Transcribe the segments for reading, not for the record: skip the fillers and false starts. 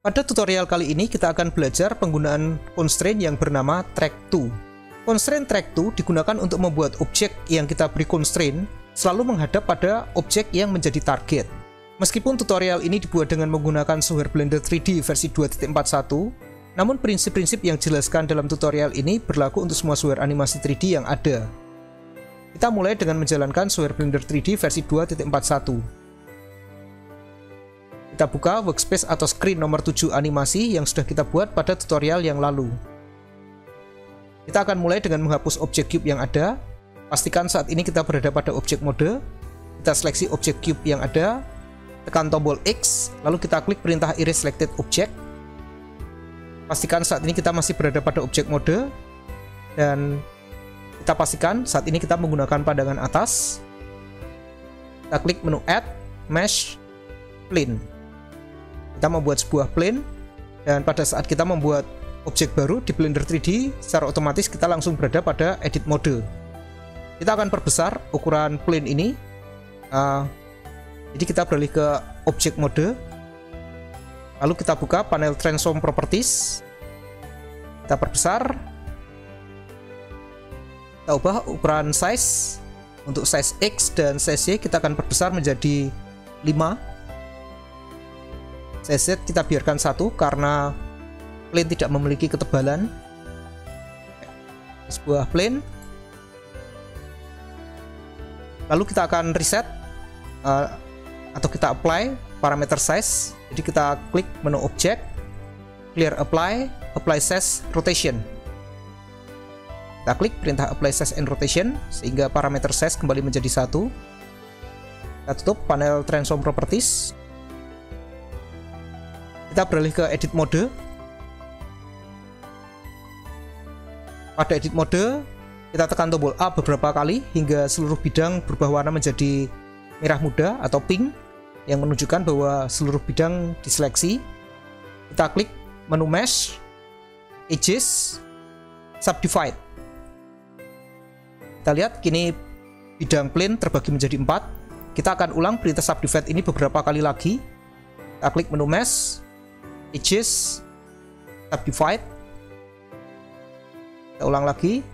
Pada tutorial kali ini kita akan belajar penggunaan constraint yang bernama track2. Constraint track2 digunakan untuk membuat objek yang kita beri constraint selalu menghadap pada objek yang menjadi target. Meskipun tutorial ini dibuat dengan menggunakan software Blender 3D versi 2.41, namun prinsip-prinsip yang dijelaskan dalam tutorial ini berlaku untuk semua software animasi 3D yang ada. Kita mulai dengan menjalankan software Blender 3D versi 2.41. Kita buka workspace atau screen nomor 7 animasi yang sudah kita buat pada tutorial yang lalu. Kita akan mulai dengan menghapus objek cube yang ada. Pastikan saat ini kita berada pada objek mode. Kita seleksi objek cube yang ada, tekan tombol X, lalu kita klik perintah erase selected object. Pastikan saat ini kita masih berada pada objek mode, dan kita pastikan saat ini kita menggunakan pandangan atas. Kita klik menu Add, Mesh, Plane. Kita membuat sebuah plane, dan pada saat kita membuat objek baru di Blender 3D, secara otomatis kita langsung berada pada edit mode. Kita akan perbesar ukuran plane ini. Jadi kita beralih ke objek mode, lalu kita buka panel transform properties, kita perbesar, kita ubah ukuran size. Untuk size X dan size Y kita akan perbesar menjadi 5. Size Z kita biarkan 1 karena plane tidak memiliki ketebalan. Sebuah plane. Lalu kita akan reset atau kita apply parameter size. Jadi kita klik menu object, clear apply, apply size rotation. Kita klik perintah apply size and rotation sehingga parameter size kembali menjadi 1. Kita tutup panel transform properties. Kita beralih ke edit mode. Pada edit mode, kita tekan tombol A beberapa kali hingga seluruh bidang berubah warna menjadi merah muda atau pink, yang menunjukkan bahwa seluruh bidang diseleksi. Kita klik menu Mesh, Edges, Subdivide. Kita lihat kini bidang plane terbagi menjadi 4. Kita akan ulang perintah Subdivide ini beberapa kali lagi. Kita klik menu Mesh, Edges, Subdivide. Kita ulang lagi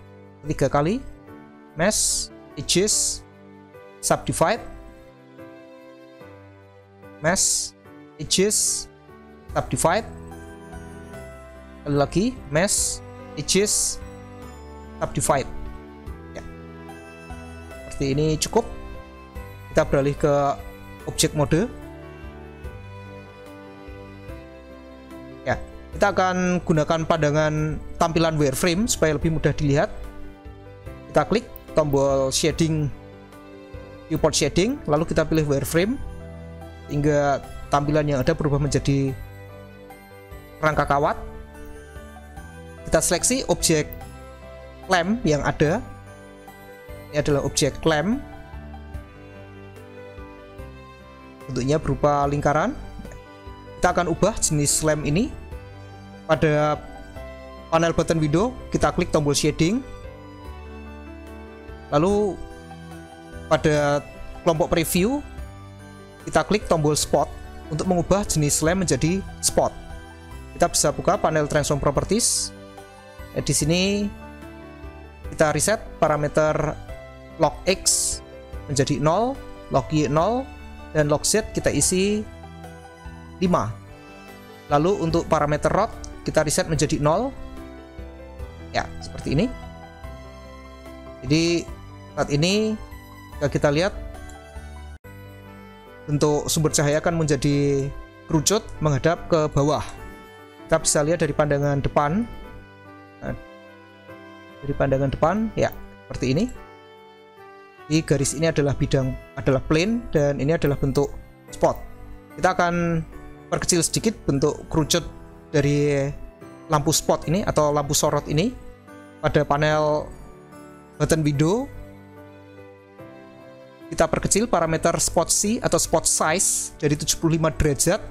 3 kali. Mesh, Edges, Subdivide. Mesh, Edges, Subdivide. Kali lagi Mesh, Edges, Subdivide. Ya. Seperti ini cukup. Kita beralih ke objek mode. Ya, kita akan gunakan pandangan tampilan wireframe supaya lebih mudah dilihat. Kita klik tombol shading, viewport shading, lalu kita pilih wireframe hingga tampilan yang ada berubah menjadi rangka kawat. Kita seleksi objek clamp yang ada. Ini adalah objek clamp. Bentuknya berupa lingkaran. Kita akan ubah jenis lem ini. Pada panel button window kita klik tombol shading, lalu pada kelompok preview kita klik tombol spot untuk mengubah jenis lem menjadi spot. Kita bisa buka panel transform properties. Di sini kita reset parameter log X menjadi 0, log Y 0, dan log Z kita isi 5. Lalu untuk parameter rod kita reset menjadi 0. Ya, seperti ini. Jadi saat ini jika kita lihat bentuk sumber cahaya akan menjadi kerucut menghadap ke bawah. Kita bisa lihat dari pandangan depan. Nah, dari pandangan depan, ya, seperti ini. Di garis ini adalah plane, dan ini adalah bentuk spot. Kita akan perkecil sedikit bentuk kerucut dari lampu spot ini atau lampu sorot ini pada panel button window. Kita perkecil parameter spot C atau spot size dari 75 derajat,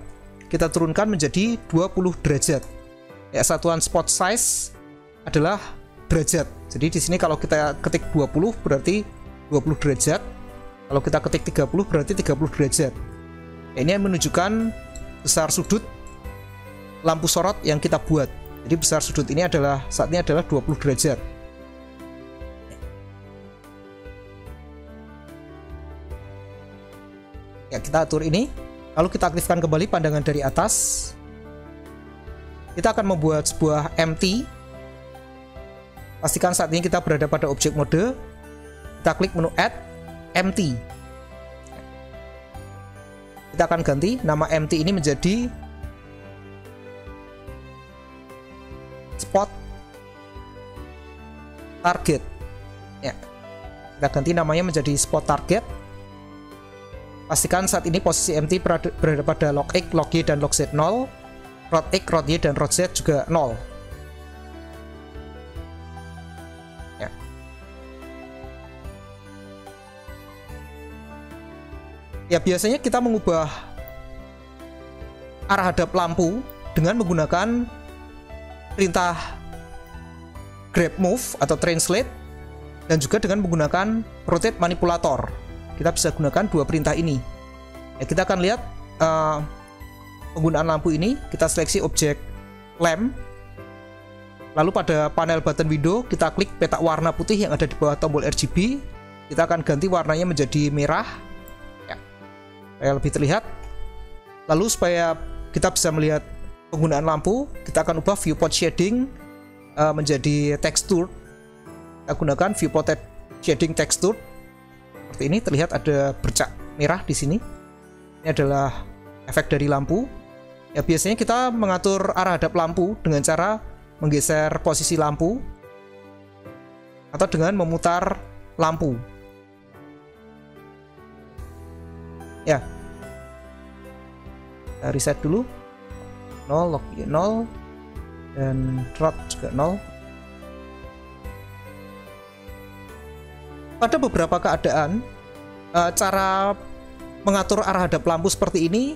kita turunkan menjadi 20 derajat. Ya, satuan spot size adalah derajat. Jadi di sini kalau kita ketik 20 berarti 20 derajat. Kalau kita ketik 30 berarti 30 derajat. Ya, ini menunjukkan besar sudut lampu sorot yang kita buat. Jadi besar sudut ini adalah saat ini adalah 20 derajat. Ya, kita atur ini. Lalu kita aktifkan kembali pandangan dari atas. Kita akan membuat sebuah empty. Pastikan saat ini kita berada pada objek mode. Kita klik menu add empty. Kita akan ganti nama empty ini menjadi spot target. Ya, kita ganti namanya menjadi spot target. Pastikan saat ini posisi empty berada pada log X, log Y, dan log Z 0. Rod X, rod Y, dan rod Z juga 0. Ya. Ya, biasanya kita mengubah arah hadap lampu dengan menggunakan perintah grab move atau translate, dan juga dengan menggunakan rotate manipulator. Kita bisa gunakan dua perintah ini. Ya, kita akan lihat penggunaan lampu ini. Kita seleksi objek lamp, lalu pada panel button window kita klik petak warna putih yang ada di bawah tombol RGB. Kita akan ganti warnanya menjadi merah, ya, supaya lebih terlihat. Lalu supaya kita bisa melihat penggunaan lampu, kita akan ubah viewport shading menjadi tekstur. Kita gunakan viewport shading tekstur. Seperti ini, terlihat ada bercak merah di sini. Ini adalah efek dari lampu. Ya, biasanya kita mengatur arah hadap lampu dengan cara menggeser posisi lampu atau dengan memutar lampu. Ya, kita reset dulu. 0, log Y 0, dan rod juga 0. Pada beberapa keadaan, cara mengatur arah hadap lampu seperti ini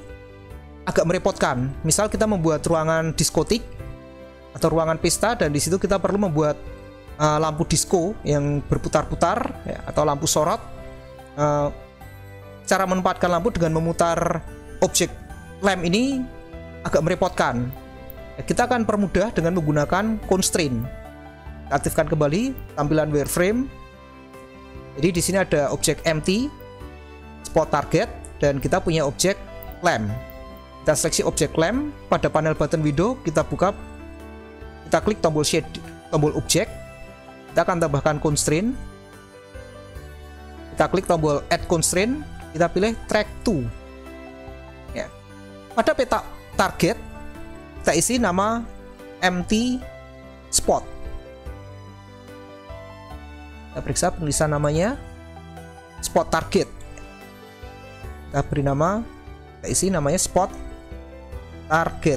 agak merepotkan. Misal kita membuat ruangan diskotik atau ruangan pesta, dan di situ kita perlu membuat lampu disco yang berputar-putar, ya, atau lampu sorot. Cara menempatkan lampu dengan memutar objek lamp ini agak merepotkan. Ya, kita akan permudah dengan menggunakan constraint. Kita aktifkan kembali tampilan wireframe. Jadi di sini ada objek empty, spot target, dan kita punya objek lamp. Kita seleksi objek lamp pada panel button window, kita buka, kita klik tombol shade, tombol objek. Kita akan tambahkan constraint. Kita klik tombol add constraint, kita pilih track to. Ya. Pada peta target, kita isi nama empty spot. Kita periksa penulisan namanya spot target. Kita beri nama, kita isi namanya spot target.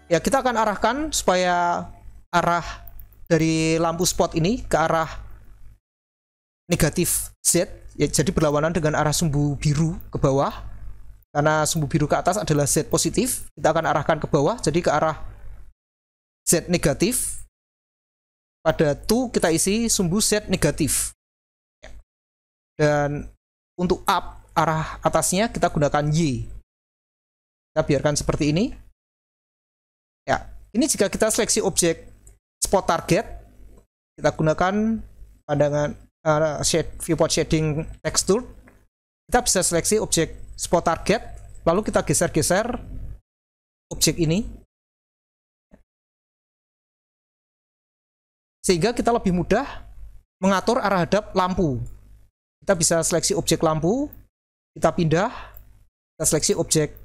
Ya, kita akan arahkan supaya arah dari lampu spot ini ke arah negatif Z, ya, jadi berlawanan dengan arah sumbu biru ke bawah. Karena sumbu biru ke atas adalah Z positif, kita akan arahkan ke bawah, jadi ke arah Z negatif. Pada to kita isi sumbu Z negatif. Dan untuk up, arah atasnya kita gunakan Y. Kita biarkan seperti ini. Ya, ini jika kita seleksi objek spot target, kita gunakan pandangan viewport shading texture. Kita bisa seleksi objek spot target, lalu kita geser-geser objek ini, sehingga kita lebih mudah mengatur arah hadap lampu. Kita bisa seleksi objek lampu, kita pindah, kita seleksi objek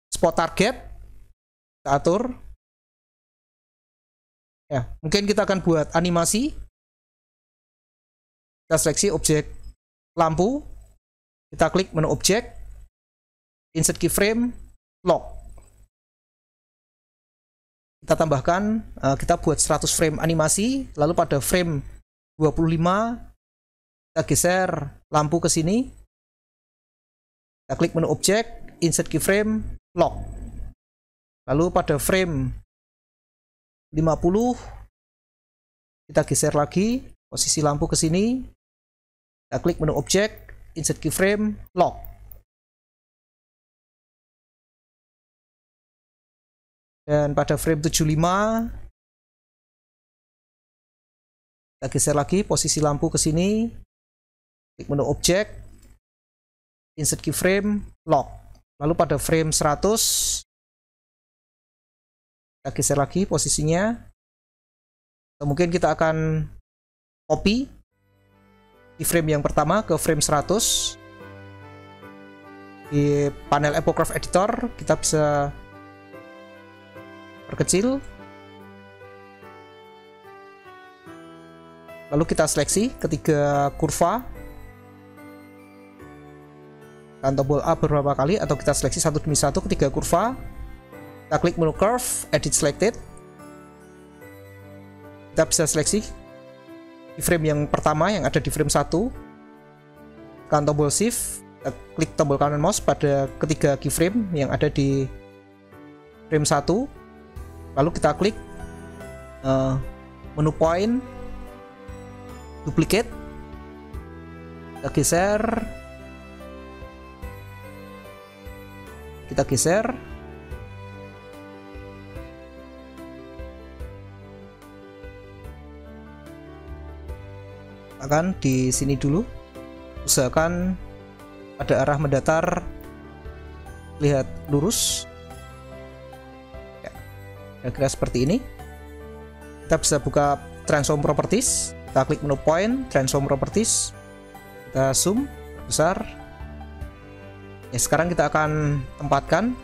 spot target, kita atur. Ya, mungkin kita akan buat animasi. Kita seleksi objek lampu, kita klik menu objek, insert keyframe, lock. Kita tambahkan, kita buat 100 frame animasi, lalu pada frame 25 kita geser lampu ke sini. Kita klik menu objek, insert keyframe, lock. Lalu pada frame 50 kita geser lagi posisi lampu ke sini. Kita klik menu objek, insert keyframe, lock. Dan pada frame 75 kita geser lagi posisi lampu ke sini, klik menu objek, insert keyframe, lock. Lalu pada frame 100 kita geser lagi posisinya. Atau mungkin kita akan copy keyframe yang pertama ke frame 100. Di panel Epocraft Editor kita bisa perkecil. Lalu kita seleksi ketiga kurva, tekan tombol A beberapa kali, atau kita seleksi satu demi satu ketiga kurva. Kita klik menu curve, edit selected. Kita bisa seleksi di frame yang pertama yang ada di frame 1. Tekan tombol shift, kita klik tombol kanan mouse pada ketiga keyframe yang ada di frame 1. Lalu kita klik menu point, duplicate, kita geser, akan di sini dulu, usahakan pada arah mendatar, lihat lurus, ya, kira-kira seperti ini. Kita bisa buka transform properties. Kita klik menu point, transform properties, kita zoom besar. Ya, sekarang kita akan tempatkan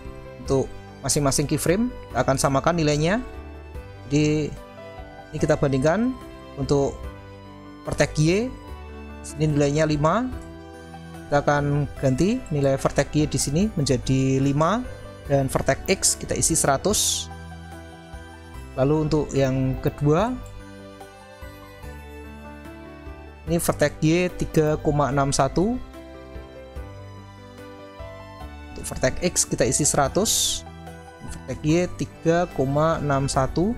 untuk masing-masing keyframe. Kita akan samakan nilainya. Jadi ini kita bandingkan untuk vertex Y, ini nilainya 5. Kita akan ganti nilai vertex Y di sini menjadi 5 dan vertex X kita isi 100. Lalu untuk yang kedua, ini vertex Y 3,61. Untuk vertex X kita isi 100. Vertex Y 3,61.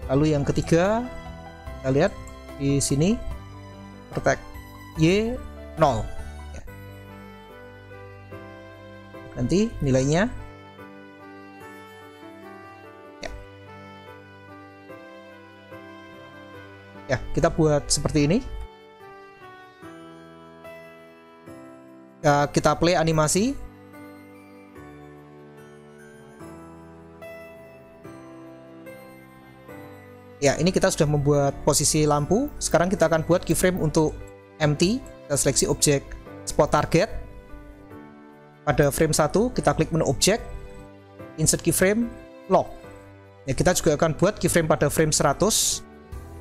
Lalu yang ketiga, kita lihat di sini vertex Y 0. Ya. Ganti nilainya. Ya, kita buat seperti ini. Ya, kita play animasi. Ya, ini kita sudah membuat posisi lampu. Sekarang kita akan buat keyframe untuk empty. Kita seleksi objek spot target. Pada frame 1 kita klik menu objek, insert keyframe, lock. Ya, kita juga akan buat keyframe pada frame 100.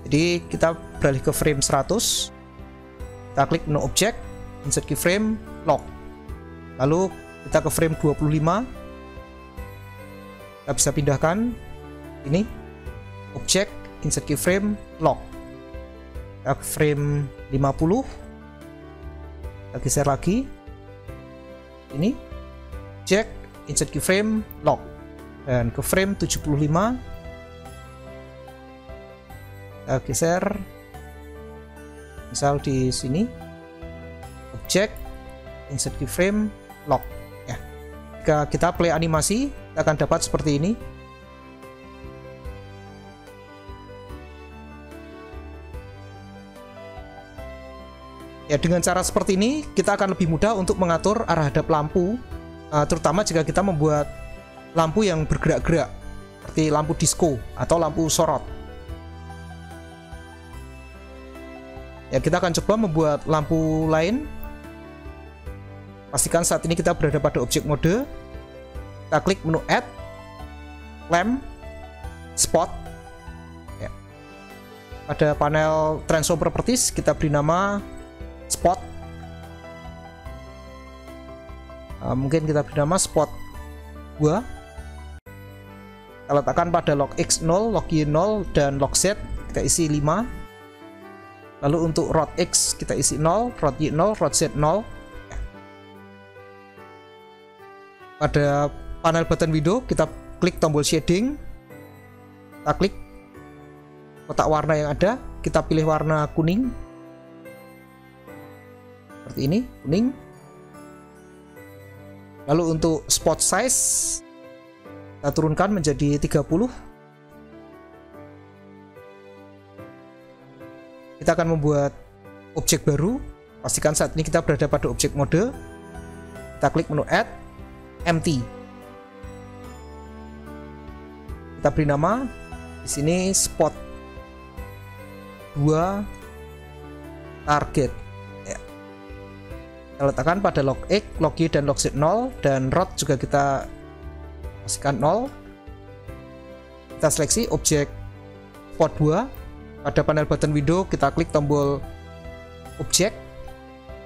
Jadi kita beralih ke frame 100, kita klik menu objek, insert keyframe, lock. Lalu kita ke frame 25, kita bisa pindahkan ini, objek, insert keyframe, lock. Kita ke frame 50, kita geser lagi, ini, objek, insert keyframe, lock. Dan ke frame 75, kita geser, misal di sini, objek, insert keyframe, lock. Ya, jika kita play animasi, kita akan dapat seperti ini. Ya, dengan cara seperti ini kita akan lebih mudah untuk mengatur arah hadap lampu, terutama jika kita membuat lampu yang bergerak-gerak, seperti lampu disco atau lampu sorot. Ya, kita akan coba membuat lampu lain. Pastikan saat ini kita berada pada objek mode. Kita klik menu add, lamp, spot. Ya. Pada panel transform properties kita beri nama spot. Mungkin kita beri nama spot 2. Kita letakkan pada lock X 0, lock Y 0, dan lock Z kita isi 5. Lalu untuk rod X kita isi 0, rod Y 0, rod Z 0. Pada panel button window kita klik tombol shading. Kita klik kotak warna yang ada, kita pilih warna kuning. Seperti ini, kuning. Lalu untuk spot size Kita turunkan menjadi 30. Kita akan membuat objek baru. Pastikan saat ini kita berada pada objek mode. Kita klik menu add, empty. Kita beri nama di sini spot 2 target. Ya. Kita letakkan pada log X, log Y, dan log Z 0, dan root juga kita pastikan 0. Kita seleksi objek spot 2. Pada panel button window kita klik tombol objek.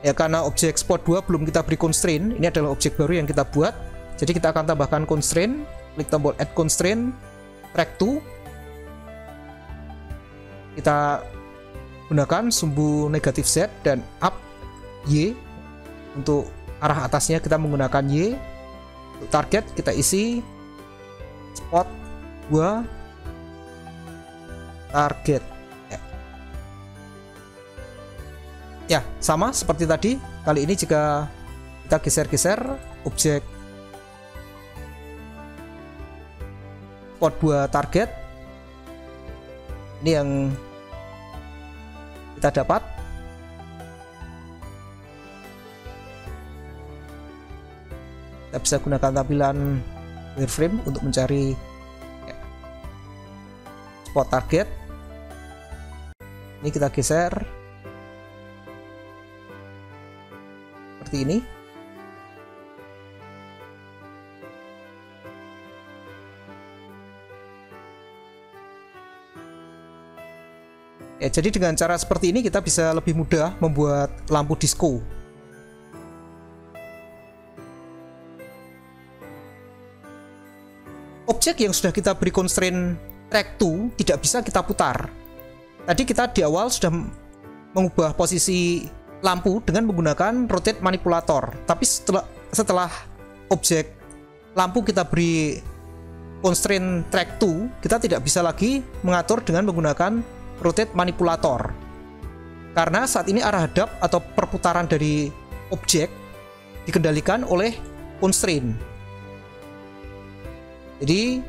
Ya, karena objek spot 2 belum kita beri constraint, ini adalah objek baru yang kita buat. Jadi kita akan tambahkan constraint, klik tombol add constraint, track to. Kita gunakan sumbu negatif Z dan up Y. Untuk arah atasnya kita menggunakan Y. Untuk target kita isi spot 2 target. Ya, sama seperti tadi. Kali ini jika kita geser-geser objek spot 2 target, ini yang kita dapat. Kita bisa gunakan tampilan wireframe untuk mencari spot target. Ini kita geser seperti ini. Ya, jadi dengan cara seperti ini kita bisa lebih mudah membuat lampu disco. Objek yang sudah kita beri constraint track to tidak bisa kita putar. Tadi kita di awal sudah mengubah posisi lampu dengan menggunakan rotate manipulator, tapi setelah objek lampu kita beri constraint track to, kita tidak bisa lagi mengatur dengan menggunakan rotate manipulator, karena saat ini arah hadap atau perputaran dari objek dikendalikan oleh constraint. Jadi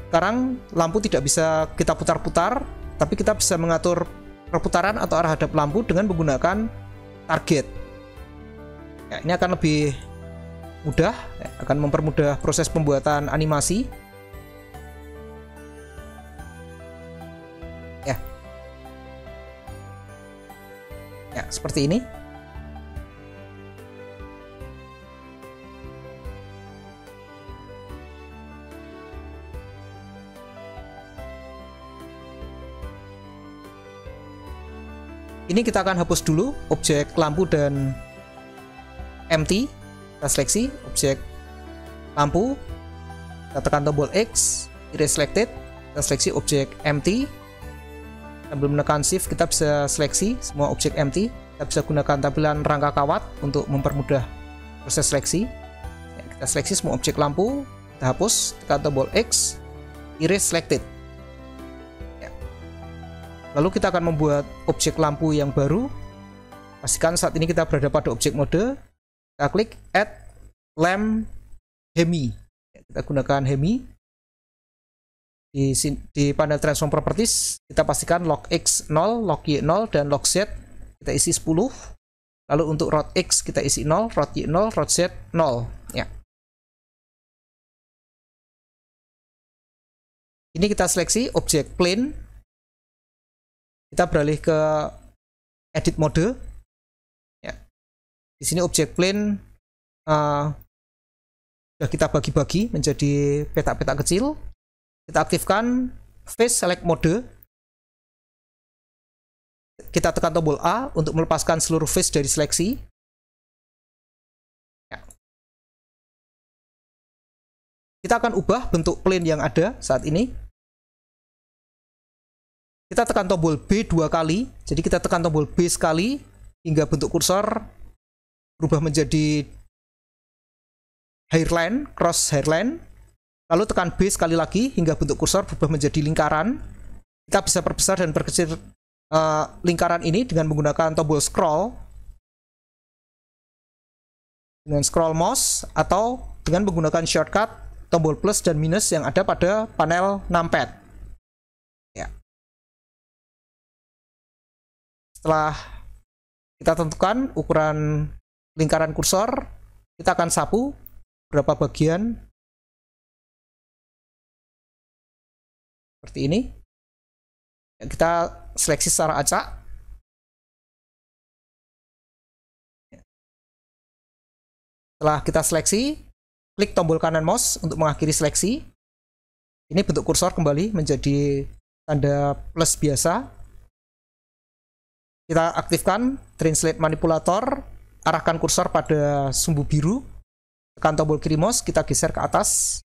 sekarang lampu tidak bisa kita putar-putar, tapi kita bisa mengatur perputaran atau arah hadap lampu dengan menggunakan target. Ya, ini akan lebih mudah, ya, akan mempermudah proses pembuatan animasi. Ya, seperti ini. Ini kita akan hapus dulu objek lampu dan empty. Kita seleksi objek lampu, kita tekan tombol X, erase selected, kita seleksi objek empty. Sambil menekan shift kita bisa seleksi semua objek empty. Kita bisa gunakan tampilan rangka kawat untuk mempermudah proses seleksi. Ya, kita seleksi semua objek lampu, kita hapus, tekan tombol X, erase selected. Ya. Lalu kita akan membuat objek lampu yang baru. Pastikan saat ini kita berada pada objek mode. Kita klik add lamp hemi. Ya, kita gunakan hemi. Di panel transform properties kita pastikan log X 0, log Y 0, dan log Z kita isi 10. Lalu untuk root X kita isi 0, root Y 0, root Z 0. Ya. Ini kita seleksi objek plane. Kita beralih ke edit mode. Ya. Di sini objek plane sudah kita bagi-bagi menjadi petak-petak kecil. Kita aktifkan face select mode. Kita tekan tombol A untuk melepaskan seluruh face dari seleksi. Ya. Kita akan ubah bentuk plane yang ada saat ini. Kita tekan tombol B 2 kali. Jadi kita tekan tombol B sekali hingga bentuk kursor berubah menjadi hairline, cross hairline. Lalu tekan B sekali lagi hingga bentuk kursor berubah menjadi lingkaran. Kita bisa perbesar dan perkecil lingkaran ini dengan menggunakan tombol scroll, dengan scroll mouse, atau dengan menggunakan shortcut tombol plus dan minus yang ada pada panel numpad. Ya. Setelah kita tentukan ukuran lingkaran kursor, kita akan sapu beberapa bagian seperti ini. Kita seleksi secara acak. Setelah kita seleksi, klik tombol kanan mouse untuk mengakhiri seleksi. Ini bentuk kursor kembali menjadi tanda plus biasa. Kita aktifkan Translate Manipulator, arahkan kursor pada sumbu biru, tekan tombol kiri mouse, kita geser ke atas.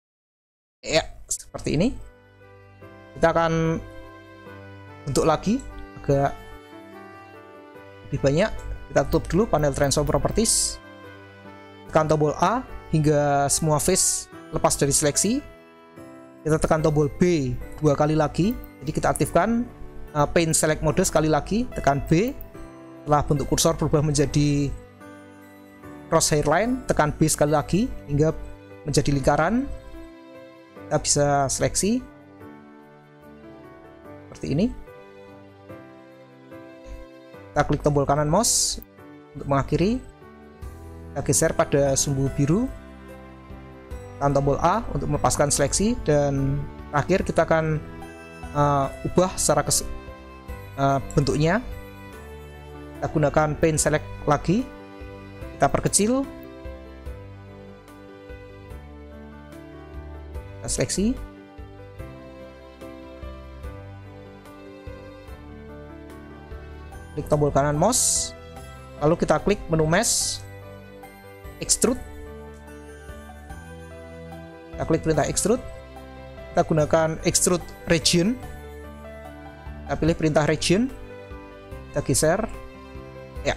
Ya, seperti ini. Kita akan bentuk lagi agak lebih banyak. Kita tutup dulu panel Transform Properties. Tekan tombol A hingga semua face lepas dari seleksi. Kita tekan tombol B 2 kali lagi. Jadi kita aktifkan Paint Select Mode sekali lagi. Tekan B. Setelah bentuk kursor berubah menjadi crosshair line, tekan B sekali lagi hingga menjadi lingkaran. Kita bisa seleksi seperti ini. Kita klik tombol kanan mouse untuk mengakhiri. Kita geser pada sumbu biru, tekan tombol A untuk melepaskan seleksi, dan terakhir kita akan ubah secara bentuknya. Kita gunakan Paint Select lagi, kita perkecil, kita seleksi, klik tombol kanan mouse, lalu kita klik menu Mesh, Extrude. Kita klik perintah Extrude. Kita gunakan Extrude Region. Kita pilih perintah Region. Kita geser. Ya.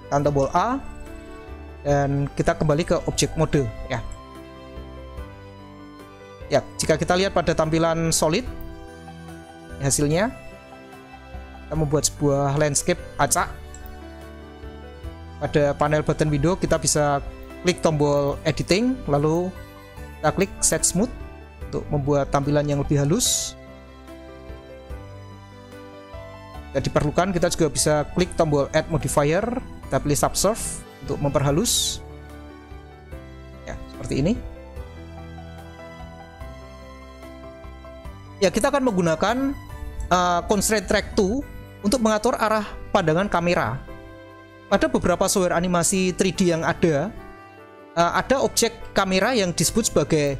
Tekan tombol A. Dan kita kembali ke Object Mode. Ya. Ya, jika kita lihat pada tampilan solid, hasilnya kita membuat sebuah landscape acak. Pada panel button window kita bisa klik tombol editing, lalu kita klik set smooth untuk membuat tampilan yang lebih halus. Jika diperlukan kita juga bisa klik tombol add modifier, kita pilih subsurf untuk memperhalus. Ya, seperti ini. Ya, kita akan menggunakan constraint track 2 untuk mengatur arah pandangan kamera. Pada beberapa software animasi 3D yang ada objek kamera yang disebut sebagai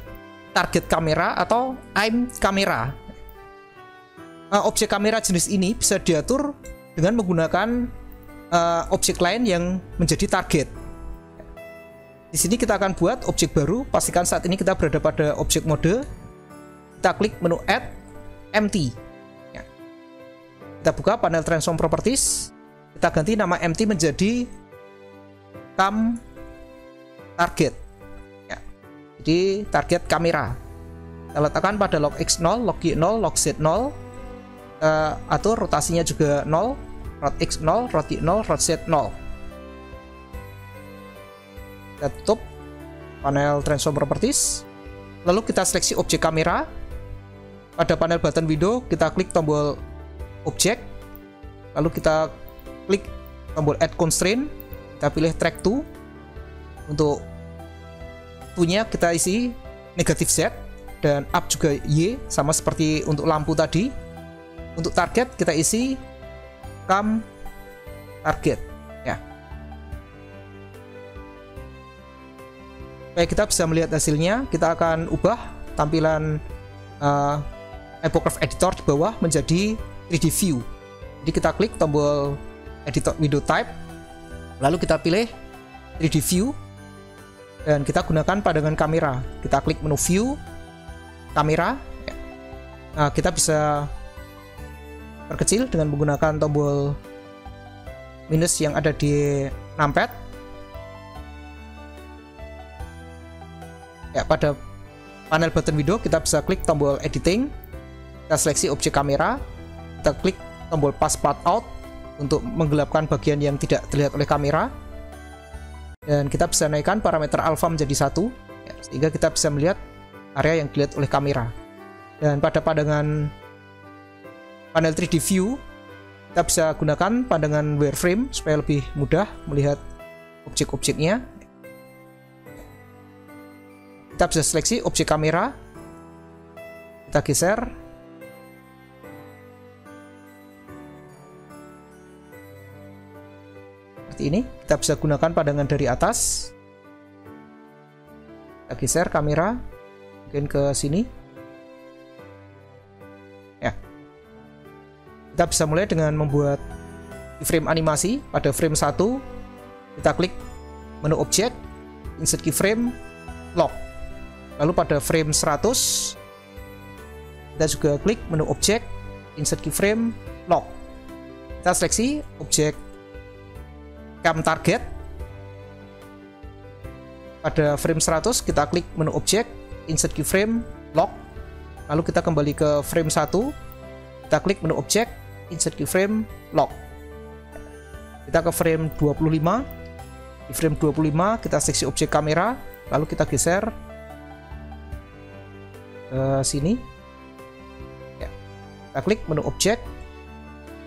target kamera atau aim kamera. Objek kamera jenis ini bisa diatur dengan menggunakan objek lain yang menjadi target. Di sini kita akan buat objek baru. Pastikan saat ini kita berada pada objek mode. Kita klik menu Add Empty. Ya. Kita buka panel Transform Properties. Kita ganti nama empty menjadi cam target. Ya. Jadi target kamera. Kita letakkan pada log X0, log Y0, log Z0. Kita atur rotasinya juga 0, rot X0, rot Y0, rot Z0. Kita tutup panel Transform Properties. Lalu kita seleksi objek kamera. Pada panel button window kita klik tombol objek. Lalu kita klik tombol add constraint, kita pilih track 2. Untuk 2-nya kita isi negatif Z dan up juga Y, sama seperti untuk lampu tadi. Untuk target kita isi cam target. Ya. Baik, kita bisa melihat hasilnya. Kita akan ubah tampilan Hypograph Editor di bawah menjadi 3D view. Jadi kita klik tombol editor window type, lalu kita pilih 3D view dan kita gunakan pandangan kamera. Kita klik menu view kamera. Nah, kita bisa perkecil dengan menggunakan tombol minus yang ada di numpad. Ya, pada panel button window kita bisa klik tombol editing, kita seleksi objek kamera, kita klik tombol pass path out untuk menggelapkan bagian yang tidak terlihat oleh kamera, dan kita bisa naikkan parameter alpha menjadi 1. ya, sehingga kita bisa melihat area yang dilihat oleh kamera. Dan pada pandangan panel 3D view, kita bisa gunakan pandangan wireframe supaya lebih mudah melihat objek-objeknya. Kita bisa seleksi objek kamera, kita geser, seperti ini. Kita bisa gunakan pandangan dari atas, kita geser kamera mungkin ke sini ya. Kita bisa mulai dengan membuat keyframe animasi. Pada frame 1 kita klik menu objek, insert keyframe, lock. Lalu pada frame 100 kita juga klik menu objek, insert keyframe, lock. Kita seleksi objek cam target. Pada frame 100 kita klik menu objek, insert keyframe, lock. Lalu kita kembali ke frame 1, kita klik menu objek, insert keyframe, lock. Kita ke frame 25. Di frame 25 kita seleksi objek kamera, lalu kita geser ke sini ya. Kita klik menu objek,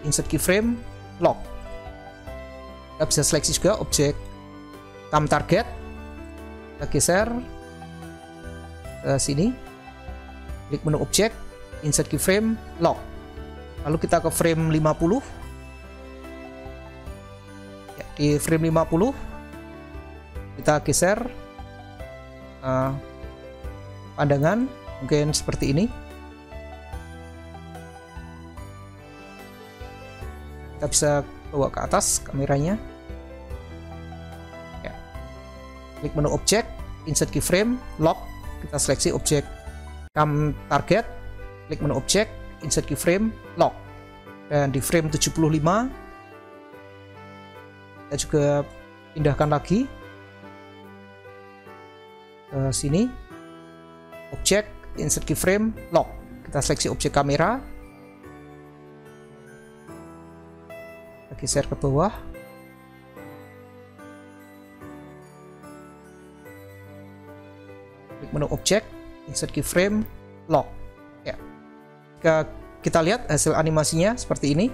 insert keyframe, lock. Kita bisa seleksi juga objek cam target, kita geser ke sini, klik menu objek, insert keyframe, lock. Lalu kita ke frame 50 ya. Di frame 50 kita geser pandangan mungkin seperti ini. Kita bisa bawa ke atas kameranya ya. Klik menu objek, insert keyframe, lock. Kita seleksi objek cam target, klik menu objek, insert keyframe, lock. Dan di frame 75 kita juga pindahkan lagi ke sini, objek, insert keyframe, lock. Kita seleksi objek kamera, kita geser ke bawah, klik menu objek, insert keyframe, lock ya. Jika kita lihat hasil animasinya seperti ini.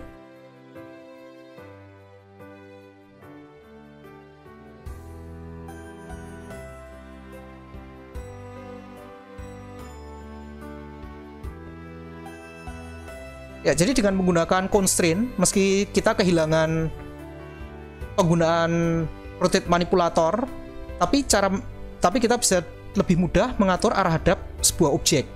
Ya, jadi dengan menggunakan constraint, meski kita kehilangan penggunaan rotate manipulator, tapi kita bisa lebih mudah mengatur arah hadap sebuah objek.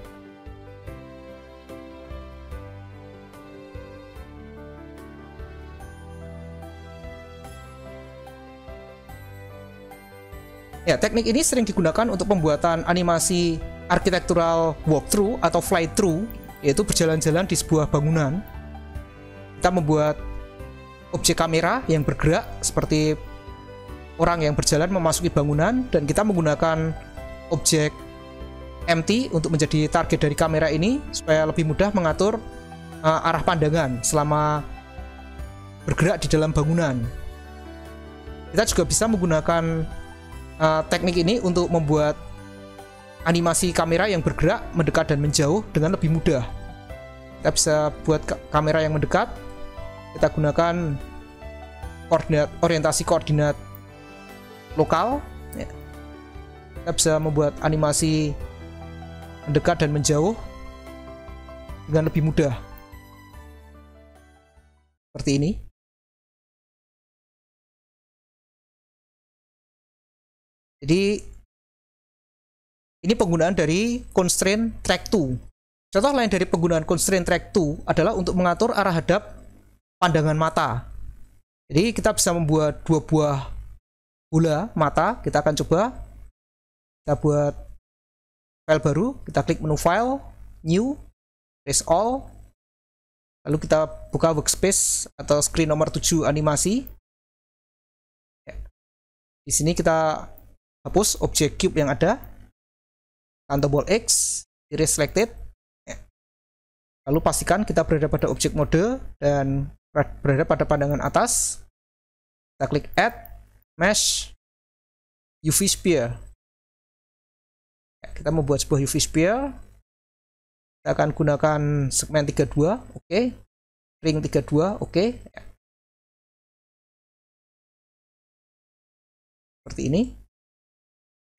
Ya, teknik ini sering digunakan untuk pembuatan animasi architectural walkthrough atau fly-through, yaitu berjalan-jalan di sebuah bangunan. Kita membuat objek kamera yang bergerak seperti orang yang berjalan memasuki bangunan, dan kita menggunakan objek empty untuk menjadi target dari kamera ini supaya lebih mudah mengatur arah pandangan selama bergerak di dalam bangunan. Kita juga bisa menggunakan teknik ini untuk membuat animasi kamera yang bergerak, mendekat dan menjauh dengan lebih mudah. Kita bisa buat kamera yang mendekat. Kita gunakan orientasi koordinat lokal. Kita bisa membuat animasi mendekat dan menjauh dengan lebih mudah. Seperti ini. Jadi ini penggunaan dari constraint track 2. Contoh lain dari penggunaan constraint track 2 adalah untuk mengatur arah hadap pandangan mata. Jadi kita bisa membuat dua buah bola mata. Kita akan coba. Kita buat file baru. Kita klik menu file, new, erase all. Lalu kita buka workspace atau screen nomor 7 animasi. Di sini kita hapus objek cube yang ada. Tekan tombol X, erase selected. Lalu pastikan kita berada pada objek mode dan berada pada pandangan atas. Kita klik add, mesh, UV sphere. kita membuat sebuah UV sphere. Kita akan gunakan segmen 32, oke. Ring 32, oke. Ya. Seperti ini.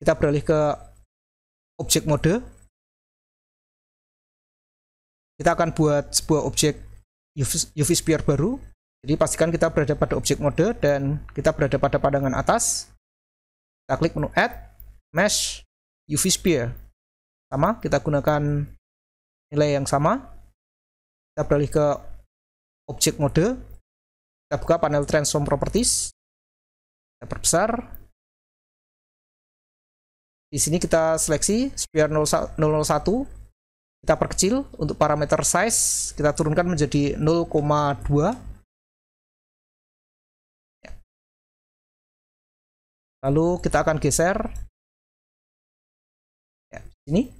Kita beralih ke objek mode. Kita akan buat sebuah objek UV sphere baru. Jadi pastikan kita berada pada objek mode dan kita berada pada pandangan atas. Kita klik menu Add, Mesh, UV Sphere. Sama, kita gunakan nilai yang sama. Kita beralih ke objek mode. Kita buka panel Transform Properties. Kita perbesar. Di sini kita seleksi Sphere 001. Kita perkecil. Untuk parameter size, kita turunkan menjadi 0,2. Lalu kita akan geser ya, sini.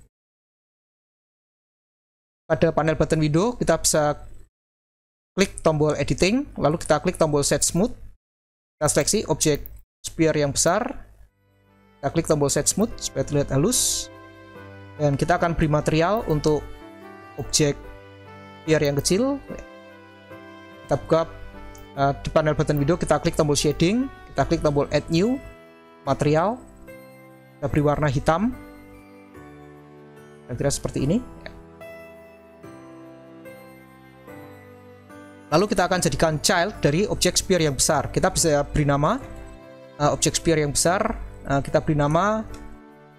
Pada panel button window kita bisa klik tombol editing, lalu kita klik tombol set smooth. Kita seleksi objek sphere yang besar. Kita klik tombol set smooth supaya terlihat halus. Dan kita akan beri material untuk objek sphere yang kecil. Kita buka di panel button window, kita klik tombol shading, kita klik tombol add new material, kita beri warna hitam, kira-kira seperti ini. Lalu kita akan jadikan child dari objek sphere yang besar. Kita bisa beri nama objek sphere yang besar, kita beri nama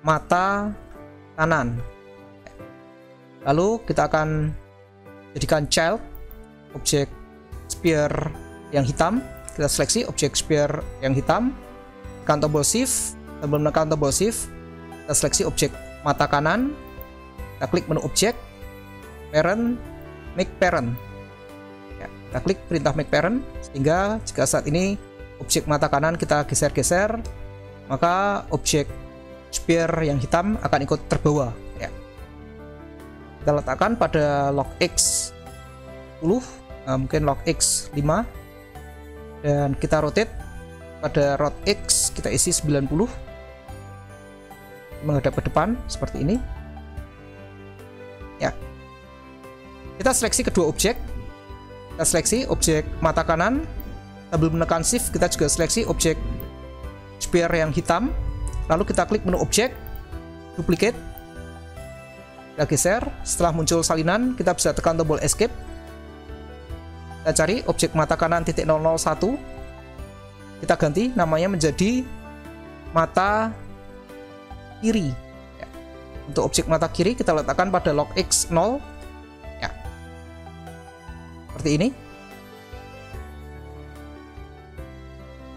mata kanan. Lalu kita akan jadikan child objek sphere yang hitam. Kita seleksi objek sphere yang hitam, tekan tombol shift, sebelum menekan tombol shift, kita seleksi objek mata kanan, kita klik menu objek, parent, make parent. Ya, kita klik perintah make parent, sehingga jika saat ini objek mata kanan kita geser-geser, maka objek sphere yang hitam akan ikut terbawa. Ya. Kita letakkan pada log X 10, mungkin log X 5, dan kita rotate. Pada rod X kita isi 90 menghadap ke depan seperti ini. Ya. Kita seleksi kedua objek. Kita seleksi objek mata kanan. Sambil menekan shift kita juga seleksi objek sphere yang hitam. Lalu kita klik menu objek, duplicate. Kita geser. Setelah muncul salinan, kita bisa tekan tombol escape. Kita cari objek mata kanan titik 001. Kita ganti namanya menjadi mata kiri. Ya. Untuk objek mata kiri kita letakkan pada log X0. Ya. Seperti ini.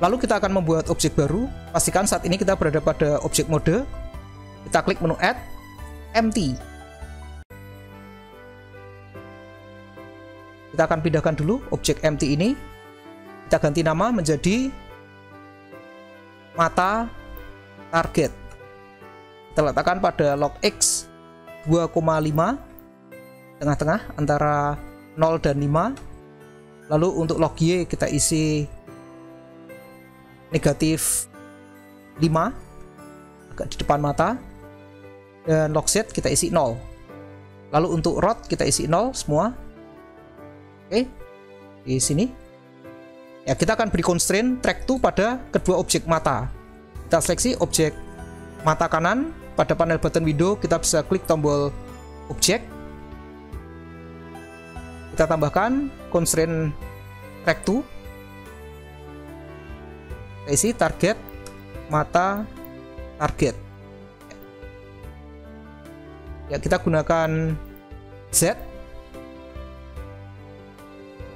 Lalu kita akan membuat objek baru. Pastikan saat ini kita berada pada objek mode. Kita klik menu Add, Empty. Kita akan pindahkan dulu objek empty ini. Kita ganti nama menjadi mata target. Kita letakkan pada log X 2,5, tengah-tengah antara 0 dan 5. Lalu untuk log Y kita isi negatif 5 agak di depan mata, dan log Z kita isi 0. Lalu untuk rod kita isi 0 semua. Oke, di sini. Ya, kita akan beri constraint track to pada kedua objek mata. Kita seleksi objek mata kanan. Pada panel button window kita bisa klik tombol objek. Kita tambahkan constraint track to. Kita isi target mata target. Ya, kita gunakan Z.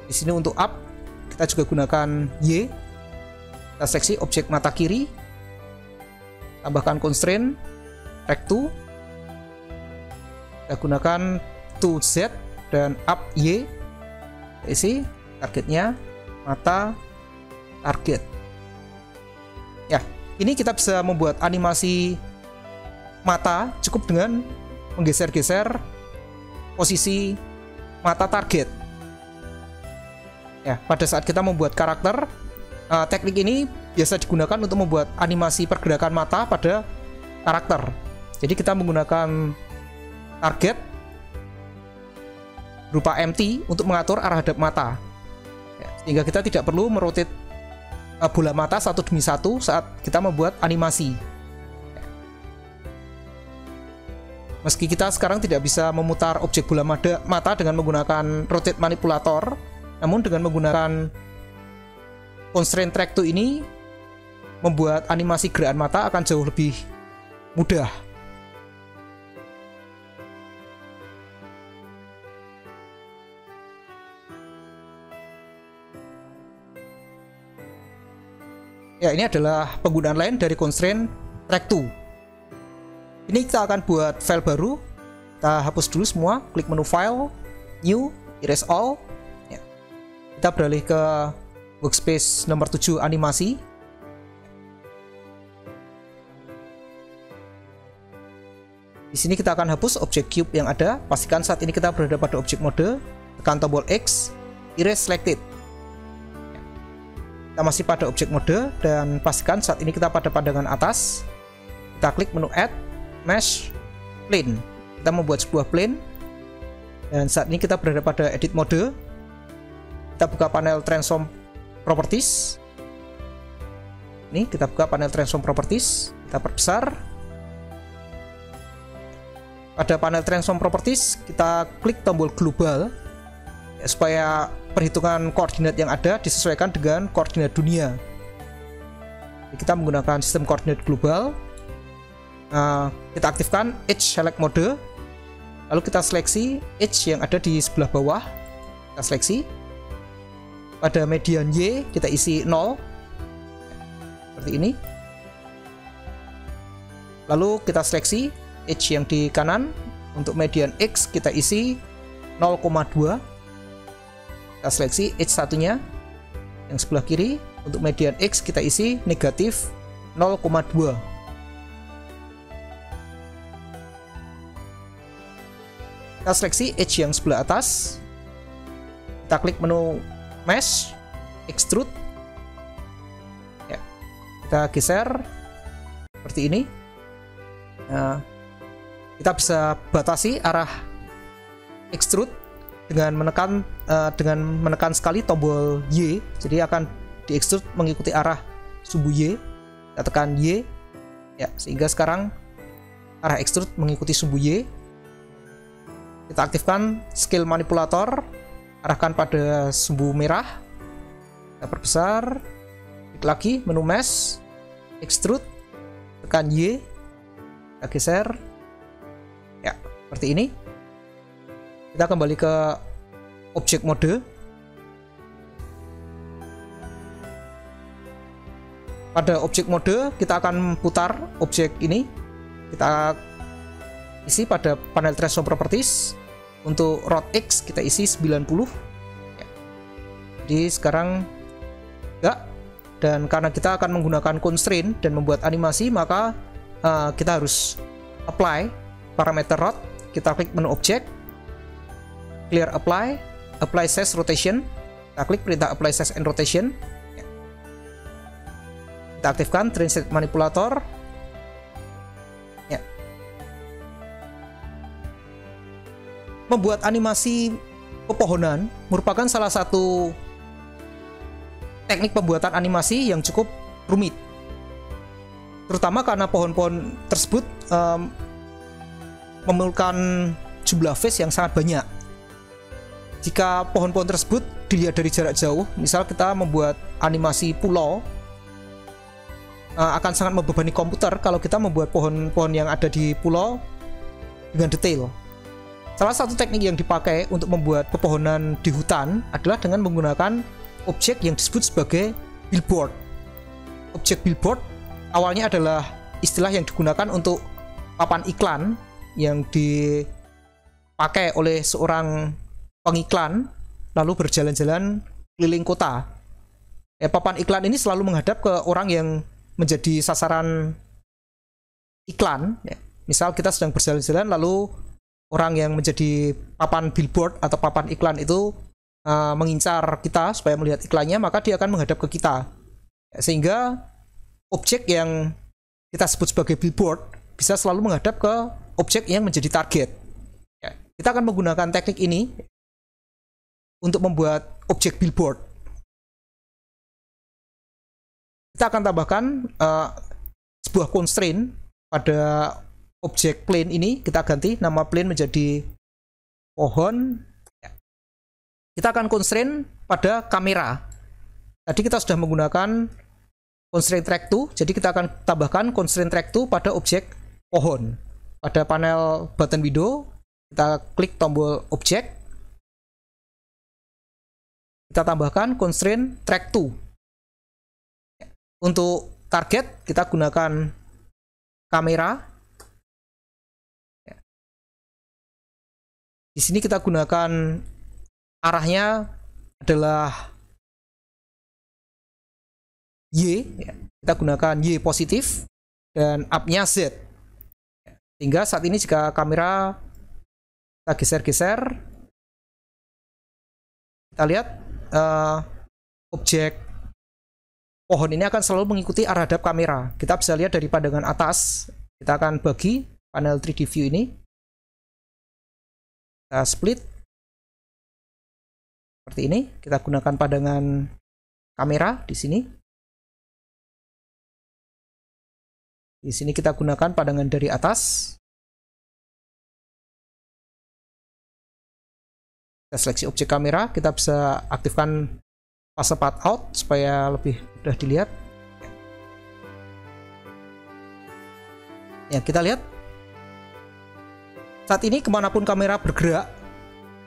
Di sini untuk up kita juga gunakan Y. Kita seleksi objek mata kiri, tambahkan constraint track to. Kita gunakan to Z dan up Y. Kita isi targetnya mata target. Ya, ini kita bisa membuat animasi mata cukup dengan menggeser-geser posisi mata target. Ya, pada saat kita membuat karakter, teknik ini biasa digunakan untuk membuat animasi pergerakan mata pada karakter. Jadi kita menggunakan target berupa empty untuk mengatur arah hadap mata, ya, sehingga kita tidak perlu merotate bola mata satu demi satu saat kita membuat animasi. Meski kita sekarang tidak bisa memutar objek bola mata dengan menggunakan rotate manipulator, namun dengan menggunakan constraint track to ini membuat animasi gerakan mata akan jauh lebih mudah. Ya, ini adalah penggunaan lain dari constraint track to. Ini kita akan buat file baru. Kita hapus dulu semua, klik menu file, new, erase all. Ya. Kita beralih ke workspace nomor 7 animasi. Di sini kita akan hapus objek cube yang ada. Pastikan saat ini kita berada pada objek mode. Tekan tombol X, erase selected. Kita masih pada objek mode dan pastikan saat ini kita pada pandangan atas. Kita klik menu add, mesh, plane. Kita membuat sebuah plane. Dan saat ini kita berada pada edit mode. Kita buka panel transform properties. Ini kita buka panel transform properties. Kita perbesar. Pada panel transform properties kita klik tombol global ya, supaya perhitungan koordinat yang ada disesuaikan dengan koordinat dunia. Jadi kita menggunakan sistem koordinat global. Kita aktifkan edge select mode, lalu kita seleksi edge yang ada di sebelah bawah. Kita seleksi. Pada median Y kita isi 0 seperti ini. Lalu kita seleksi edge yang di kanan. Untuk median X kita isi 0,2. Kita seleksi edge satunya yang sebelah kiri. Untuk median X kita isi negatif 0,2. Kita seleksi edge yang sebelah atas. Kita klik menu mesh, extrude. Ya, kita geser seperti ini. Nah, kita bisa batasi arah extrude dengan menekan sekali tombol Y. Jadi akan di extrude mengikuti arah sumbu Y. Kita tekan Y, ya, sehingga sekarang arah extrude mengikuti sumbu Y. Kita aktifkan scale manipulator, arahkan pada sumbu merah. Kita perbesar, klik lagi menu mesh, extrude, tekan Y, kita geser, ya, seperti ini. Kita kembali ke objek mode. Pada objek mode kita akan putar objek ini. Kita isi pada panel transform properties. Untuk rod X kita isi 90 ya. Jadi sekarang enggak. Dan karena kita akan menggunakan constraint dan membuat animasi, maka kita harus apply parameter rod. Kita klik menu object, clear apply, apply size rotation. Kita klik perintah apply size and rotation ya. Kita aktifkan translate manipulator ya. Membuat animasi pepohonan merupakan salah satu teknik pembuatan animasi yang cukup rumit, terutama karena pohon-pohon tersebut memerlukan jumlah phase yang sangat banyak. Jika pohon-pohon tersebut dilihat dari jarak jauh, misal kita membuat animasi pulau, akan sangat membebani komputer kalau kita membuat pohon-pohon yang ada di pulau dengan detail. Salah satu teknik yang dipakai untuk membuat pepohonan di hutan adalah dengan menggunakan objek yang disebut sebagai billboard. Objek billboard awalnya adalah istilah yang digunakan untuk papan iklan yang dipakai oleh seorang pengiklan lalu berjalan-jalan keliling kota. Papan iklan ini selalu menghadap ke orang yang menjadi sasaran iklan. Misal kita sedang berjalan-jalan lalu orang yang menjadi papan billboard atau papan iklan itu mengincar kita supaya melihat iklannya, maka dia akan menghadap ke kita. Sehingga objek yang kita sebut sebagai billboard bisa selalu menghadap ke objek yang menjadi target. Ya, kita akan menggunakan teknik ini untuk membuat objek billboard. Kita akan tambahkan sebuah constraint pada objek plane ini. Kita ganti nama plane menjadi pohon. Kita akan constraint pada kamera. Tadi kita sudah menggunakan constraint track to, jadi kita akan tambahkan constraint track to pada objek pohon. Pada panel button window, kita klik tombol objek. Kita tambahkan constraint track to. Untuk target, kita gunakan kamera. Di sini kita gunakan arahnya adalah Y, kita gunakan Y positif dan up-nya Z. Sehingga saat ini jika kamera kita geser-geser, kita lihat objek pohon ini akan selalu mengikuti arah hadap kamera. Kita bisa lihat dari pandangan atas. Kita akan bagi panel 3D view ini. Kita split seperti ini. Kita gunakan pandangan kamera di sini. Di sini kita gunakan pandangan dari atas. Kita seleksi objek kamera, kita bisa aktifkan fase path out supaya lebih mudah dilihat. Ya, kita lihat. Saat ini kemanapun kamera bergerak,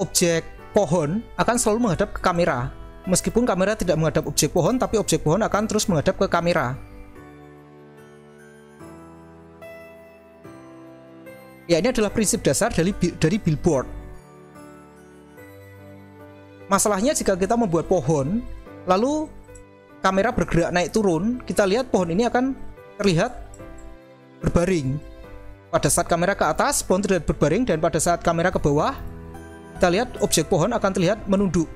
objek pohon akan selalu menghadap ke kamera. Meskipun kamera tidak menghadap objek pohon, tapi objek pohon akan terus menghadap ke kamera. Ya, ini adalah prinsip dasar dari billboard. Masalahnya jika kita membuat pohon, lalu kamera bergerak naik turun, kita lihat pohon ini akan terlihat berbaring. Pada saat kamera ke atas, pohon terlihat berbaring, dan pada saat kamera ke bawah, kita lihat objek pohon akan terlihat menunduk.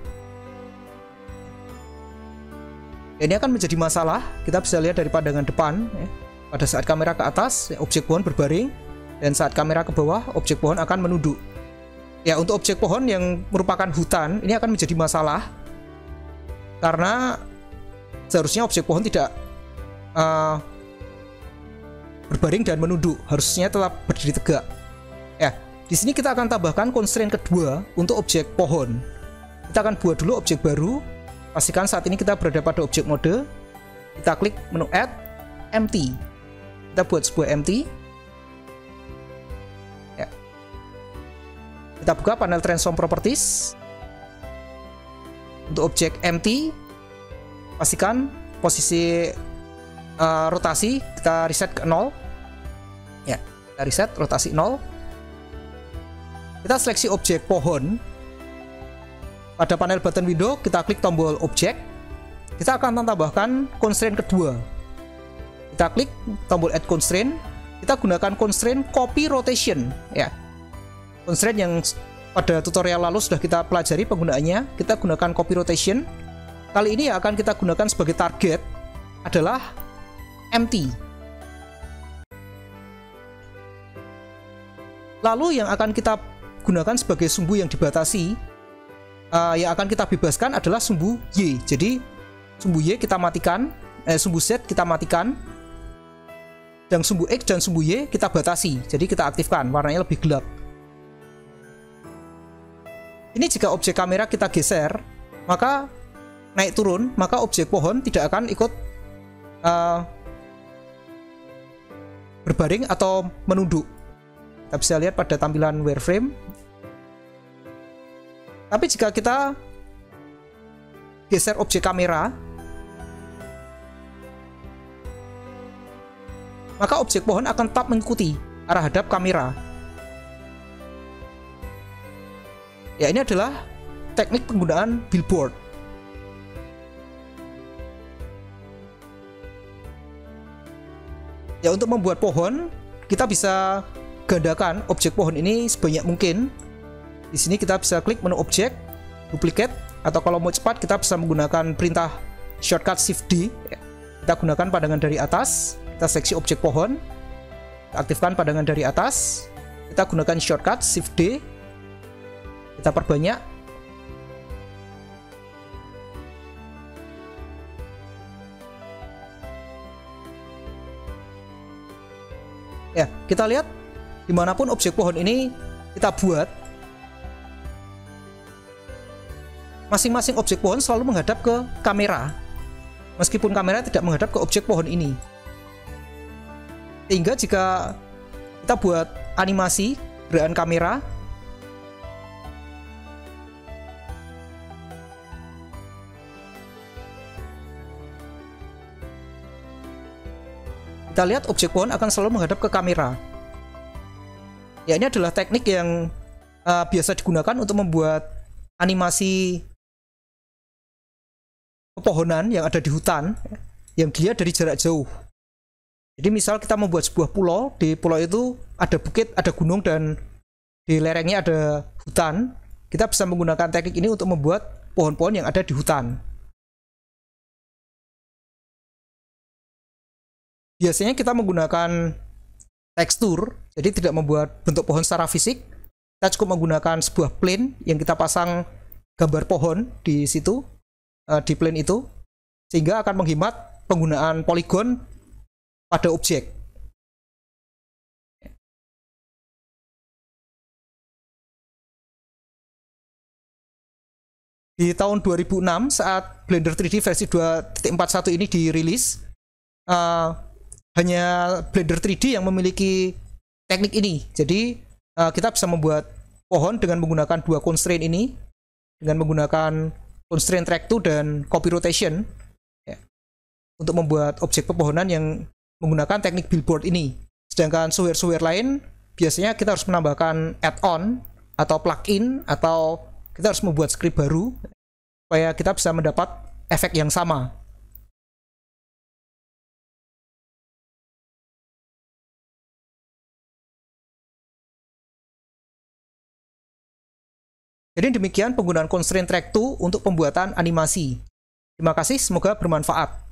Ini akan menjadi masalah. Kita bisa lihat dari pandangan depan. Pada saat kamera ke atas, objek pohon berbaring. Dan saat kamera ke bawah, objek pohon akan menunduk. Ya, untuk objek pohon yang merupakan hutan, ini akan menjadi masalah. Karena seharusnya objek pohon tidak berbaring dan menunduk. Harusnya tetap berdiri tegak. Ya, di sini kita akan tambahkan constraint kedua untuk objek pohon. Kita akan buat dulu objek baru. Pastikan saat ini kita berada pada objek mode. Kita klik menu add, empty. Kita buat sebuah empty. Kita buka panel transform properties. Untuk objek empty, pastikan posisi rotasi kita reset ke 0. Ya, kita reset rotasi 0. Kita seleksi objek pohon. Pada panel button window, kita klik tombol objek. Kita akan tambahkan constraint kedua. Kita klik tombol add constraint. Kita gunakan constraint copy rotation. Ya, constraint yang pada tutorial lalu sudah kita pelajari penggunaannya. Kita gunakan copy rotation. Kali ini yang akan kita gunakan sebagai target adalah empty. Lalu yang akan kita gunakan sebagai sumbu yang dibatasi, yang akan kita bebaskan adalah sumbu Y. Jadi sumbu Y kita matikan, sumbu Z kita matikan, dan sumbu X dan sumbu Y kita batasi. Jadi kita aktifkan, warnanya lebih gelap. Ini jika objek kamera kita geser, maka naik turun, maka objek pohon tidak akan ikut berbaring atau menunduk. Kita bisa lihat pada tampilan wireframe. Tapi jika kita geser objek kamera, maka objek pohon akan tetap mengikuti arah hadap kamera. Ya, ini adalah teknik penggunaan billboard. Ya, untuk membuat pohon, kita bisa gandakan objek pohon ini sebanyak mungkin. Di sini kita bisa klik menu objek, duplicate, atau kalau mau cepat kita bisa menggunakan perintah shortcut Shift D. Kita gunakan pandangan dari atas, kita seleksi objek pohon. Aktifkan pandangan dari atas. Kita gunakan shortcut Shift D. Kita perbanyak. Ya, kita lihat dimanapun objek pohon ini kita buat, masing-masing objek pohon selalu menghadap ke kamera, meskipun kamera tidak menghadap ke objek pohon ini. Sehingga jika kita buat animasi gerakan kamera, kita lihat objek pohon akan selalu menghadap ke kamera. Ya, ini adalah teknik yang biasa digunakan untuk membuat animasi pepohonan yang ada di hutan yang dilihat dari jarak jauh. Jadi misal kita membuat sebuah pulau, di pulau itu ada bukit, ada gunung, dan di lerengnya ada hutan. Kita bisa menggunakan teknik ini untuk membuat pohon-pohon yang ada di hutan. Biasanya kita menggunakan tekstur, jadi tidak membuat bentuk pohon secara fisik. Kita cukup menggunakan sebuah plane yang kita pasang gambar pohon di situ, di plane itu, sehingga akan menghemat penggunaan poligon pada objek. Di tahun 2006 saat Blender 3D versi 2.41 ini dirilis, hanya Blender 3D yang memiliki teknik ini. Jadi kita bisa membuat pohon dengan menggunakan dua constraint ini, dengan menggunakan constraint track 2 dan copy rotation, ya, untuk membuat objek pepohonan yang menggunakan teknik billboard ini. Sedangkan software-software lain biasanya kita harus menambahkan add-on atau plugin, atau kita harus membuat script baru supaya kita bisa mendapat efek yang sama. Jadi demikian penggunaan constraint track 2 untuk pembuatan animasi. Terima kasih, semoga bermanfaat.